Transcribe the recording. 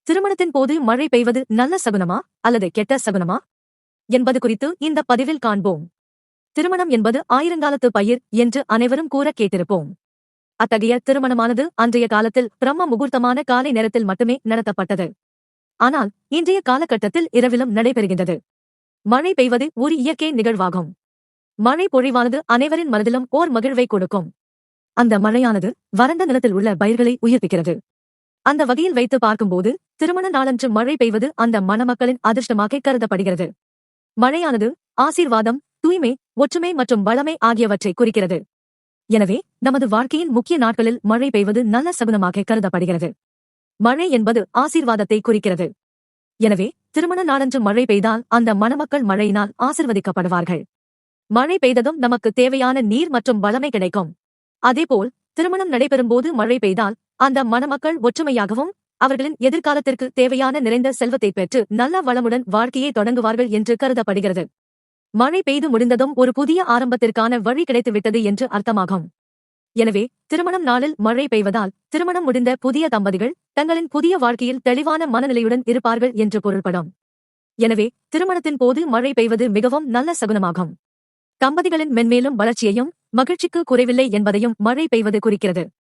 திருமணத்தின் போது மழை பெய்வது நல்ல சகுனமா அல்லது கெட்ட சகுனமா என்பது குறித்து இந்த பதிவில் காண்போம். திருமணம் என்பது ஆயிரங்காலத்து பயிர் என்று அனைவரும் கூற கேட்டிருப்போம். அத்தகைய திருமணமானது அன்றைய காலத்தில் பிரம்ம முகூர்த்தமான காலை நேரத்தில் மட்டுமே நடத்தப்பட்டது. ஆனால் இன்றைய காலகட்டத்தில் இரவிலும் நடைபெறுகின்றது. மழை பெய்வது ஒரு இயற்கை நிகழ்வாகும். மழை பொழிவானது அனைவரின் மனதிலும் ஓர் மகிழ்வை கொடுக்கும். அந்த மழையானது வறண்ட நிலத்தில் உள்ள பயிர்களை உயிர்ப்பிக்கிறது. அந்த வகையில் வைத்து பார்க்கும்போது திருமண நாளன்று மழை பெய்வது அந்த மணமக்களின் அதிர்ஷ்டமாக கருதப்படுகிறது. மழையானது ஆசீர்வாதம், தூய்மை, ஒற்றுமை மற்றும் வளமை ஆகியவற்றை குறிக்கிறது. எனவே நமது வாழ்க்கையின் முக்கிய நாட்களில் மழை பெய்வது நல்ல சகுனமாக கருதப்படுகிறது. மழை என்பது ஆசீர்வாதத்தை குறிக்கிறது. எனவே திருமண நாளன்று மழை பெய்தால் அந்த மணமக்கள் மழையினால் ஆசிர்வதிக்கப்படுவார்கள். மழை பெய்ததும் நமக்கு தேவையான நீர் மற்றும் வளமை கிடைக்கும். அதேபோல் திருமணம் நடைபெறும்போது மழை பெய்தால் அந்த மணமக்கள் ஒற்றுமையாகவும் அவர்களின் எதிர்காலத்திற்கு தேவையான நிறைந்த செல்வத்தை பெற்று நல்ல வளமுடன் வாழ்க்கையை தொடங்குவார்கள் என்று கருதப்படுகிறது. மழை பெய்து முடிந்ததும் ஒரு புதிய ஆரம்பத்திற்கான வழி கிடைத்துவிட்டது என்று அர்த்தமாகும். எனவே திருமணம் நாளில் மழை பெய்வதால் திருமணம் முடிந்த புதிய தம்பதிகள் தங்களின் புதிய வாழ்க்கையில் தெளிவான மனநிலையுடன் இருப்பார்கள் என்று பொருள்படும். எனவே திருமணத்தின் போது மழை பெய்வது மிகவும் நல்ல சகுனமாகும். தம்பதிகளின் மென்மேலும் வளர்ச்சியையும் மகிழ்ச்சிக்கு குறைவில்லை என்பதையும் மழை பெய்வது குறிக்கிறது.